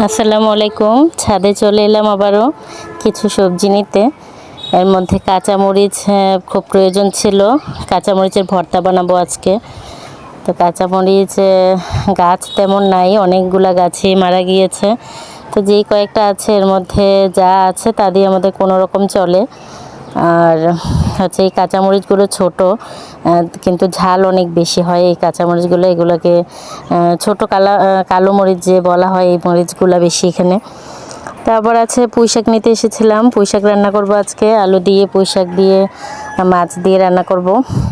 আসসালামু আলাইকুম। ছাদে চলে এলাম আবারও কিছু সবজি নিতে। এর মধ্যে কাঁচামরিচ খুব প্রয়োজন ছিল। কাঁচামরিচের ভর্তা বানাবো আজকে। তো কাঁচামরিচ গাছ তেমন নাই, অনেকগুলা গাছই মারা গিয়েছে। তো যেই কয়েকটা আছে এর মধ্যে যা আছে তা দিয়ে আমাদের কোনো রকম চলে। আর হচ্ছে এই কাঁচামরিচগুলো ছোট, কিন্তু ঝাল অনেক বেশি হয় এই কাঁচামরিচগুলো। এগুলোকে ছোট কালো মরিচ যে বলা হয়, এই মরিচগুলো বেশি এখানে। তারপর আছে পুঁই শাক নিতে এসেছিলাম। পুঁই শাক রান্না করব আজকে, আলু দিয়ে পুঁই শাক দিয়ে মাছ দিয়ে রান্না করব।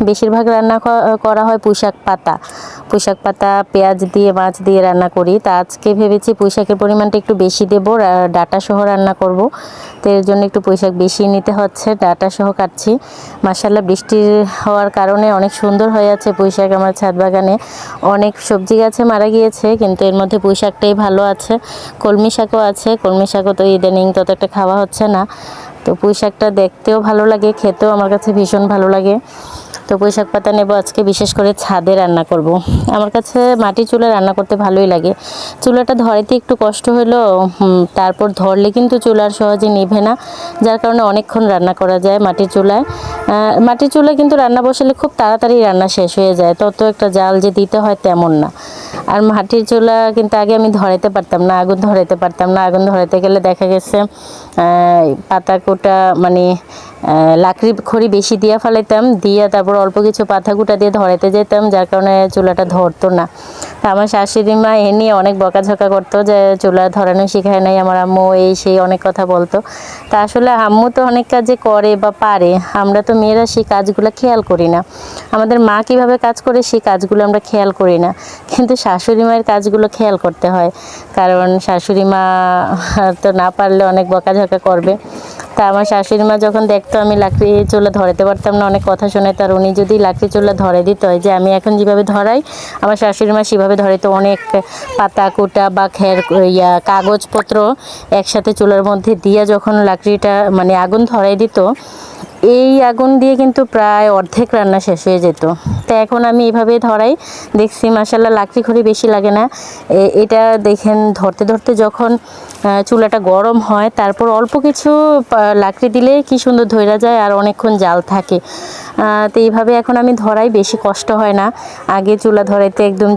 বেশিরভাগ রান্না করা হয় পুঁই শাক পাতা পেঁয়াজ দিয়ে মাছ দিয়ে রান্না করি। তা আজকে ভেবেছি পুঁই শাকের পরিমাণটা একটু বেশি দেব, ডাঁটা সহ রান্না করব। তো এর জন্য একটু পুঁই শাক বেশি নিতে হচ্ছে, ডাঁটা সহ কাটছি। মাশাআল্লাহ বৃষ্টির হওয়ার কারণে অনেক সুন্দর হয়ে আছে পুঁই শাক। আমার ছাদ বাগানে অনেক সবজি গাছে মারা গিয়েছে, কিন্তু এর মধ্যে পুঁই শাকটাই ভালো আছে। কলমি শাকও আছে, কলমি শাকও তো ইদানিং তত একটা খাওয়া হচ্ছে না। তো পুঁই শাকটা দেখতেও ভালো লাগে, খেতেও আমার কাছে ভীষণ ভালো লাগে। তো পুঁই শাক পাতা নেব আজকে, বিশেষ করে ছাদে রান্না করব। আমার কাছে মাটির চুলায় রান্না করতে ভালোই লাগে। চুলাটা ধরাইতে একটু কষ্ট হলেও তারপর ধরলে কিন্তু চুলার সহজে নিভে না, যার কারণে অনেকক্ষণ রান্না করা যায় মাটির চুলায়। মাটির চুলায় কিন্তু রান্না বসালে খুব তাড়াতাড়ি রান্না শেষ হয়ে যায়, তত একটা জাল যে দিতে হয় তেমন না। আর মাটির চুলা কিন্তু আগে আমি ধরাইতে পারতাম না, আগুন ধরাইতে পারতাম না। আগুন ধরাইতে গেলে দেখা গেছে পাতা কোটা মানে লাকড়ি খড়ি বেশি দিয়া ফেলাইতাম, দিয়া তারপর অল্প কিছু পাতা কুটা দিয়ে ধরাইতে যেতাম, যার কারণে চুলাটা ধরতো না। আমার শাশুড়ি মা এ নিয়ে অনেক বকাঝকা করতো যে চুলা ধরানো শিখায় নাই আমার আম্মু, এই সেই অনেক কথা বলতো। তা আসলে আম্মু তো অনেক কাজে করে বা পারে, আমরা তো মেয়েরা সেই কাজগুলো খেয়াল করি না। আমাদের মা কিভাবে কাজ করে সেই কাজগুলো আমরা খেয়াল করি না, কিন্তু শাশুড়ি মায়ের কাজগুলো খেয়াল করতে হয়, কারণ শাশুড়ি মা তো না পারলে অনেক বকাঝকা করবে। তা আমার শাশুড়ি মা যখন দেখতো আমি লাকড়ি চুলা ধরাতে পারতাম না, অনেক কথা শুনে, তার উনি যদি লাকড়ি চুলা ধরে দিত, যে আমি এখন যেভাবে ধরাই আমার শাশুড়ি মা সেভাবে ধরাইতো। অনেক পাতা কুটা বা কাগজপত্র একসাথে চুলার মধ্যে দিয়ে যখন লাকড়িটা মানে আগুন ধরাই দিত, এই আগুন দিয়ে কিন্তু প্রায় অর্ধেক রান্না শেষ হয়ে যেত। তো এখন আমি এভাবে ধরাই, দেখছি মাশাআল্লাহ লাকড়ি খড়ি বেশি লাগে না। এটা দেখেন ধরতে ধরতে যখন চুলাটা গরম হয়, তারপর অল্প কিছু লাকড়ি দিলে কি সুন্দর ধরা যায় আর অনেকক্ষণ জাল থাকে। তো এইভাবে এখন আমি ধরাই, বেশি কষ্ট হয় না। আগে চুলা ধরাইতে একদম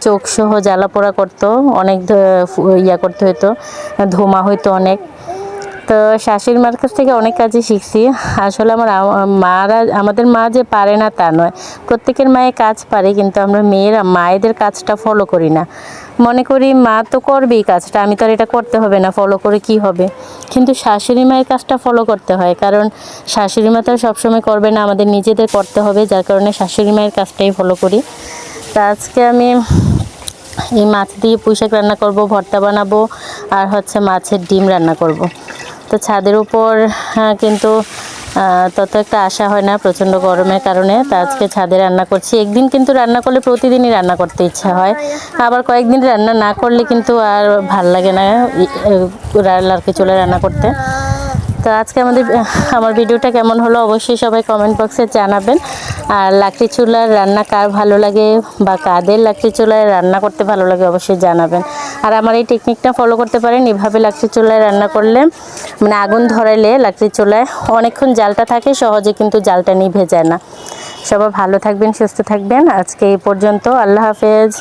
চোখ সহ জ্বালা পোড়া করতো, অনেক করতে হতো, ধোঁয়া হইতো অনেক। তো শাশুড়ি মার কাছ থেকে অনেক কাজই শিখছি। আসলে আমাদের মা যে পারে না তা নয়, প্রত্যেকের মায়ে কাজ পারে, কিন্তু আমরা মেয়েরা মায়েদের কাজটা ফলো করি না। মনে করি মা তো করবেই কাজটা, আমি তো আর এটা করতে হবে না, ফলো করে কি হবে। কিন্তু শাশুড়ি মায়ের কাজটা ফলো করতে হয়, কারণ শাশুড়ি মা তো সবসময় করবে না, আমাদের নিজেদের করতে হবে, যার কারণে শাশুড়ি মায়ের কাজটাই ফলো করি। তা আজকে আমি এই মাছ দিয়ে পুঁই শাক রান্না করব, ভর্তা বানাবো, আর হচ্ছে মাছের ডিম রান্না করব। তো ছাদের উপর কিন্তু তত একটা আশা হয় না প্রচণ্ড গরমের কারণে। তা আজকে ছাদে রান্না করছি। একদিন কিন্তু রান্না করলে প্রতিদিনই রান্না করতে ইচ্ছা হয়, আবার কয়েকদিন রান্না না করলে কিন্তু আর ভাল লাগে না লাকড়ি চুলায় রান্না করতে। তো আজকে আমার ভিডিওটা কেমন হলো অবশ্যই সবাই কমেন্ট বক্সে জানাবেন। আর লাকড়ি চুলার রান্না কার ভালো লাগে বা কাদের লাকড়ি চুলায় রান্না করতে ভালো লাগে অবশ্যই জানাবেন। আর আমার এই টেকনিকটা ফলো করতে পারেন। এভাবে লাকড়ি চুলায় রান্না করলে মানে আগুন ধরাইলে লাকড়ি চুলায় অনেকক্ষণ জালটা থাকে, সহজে কিন্তু জালটা নিভে যায় না। সবাই ভালো থাকবেন, সুস্থ থাকবেন। আজকে এই পর্যন্ত, আল্লাহ হাফেজ।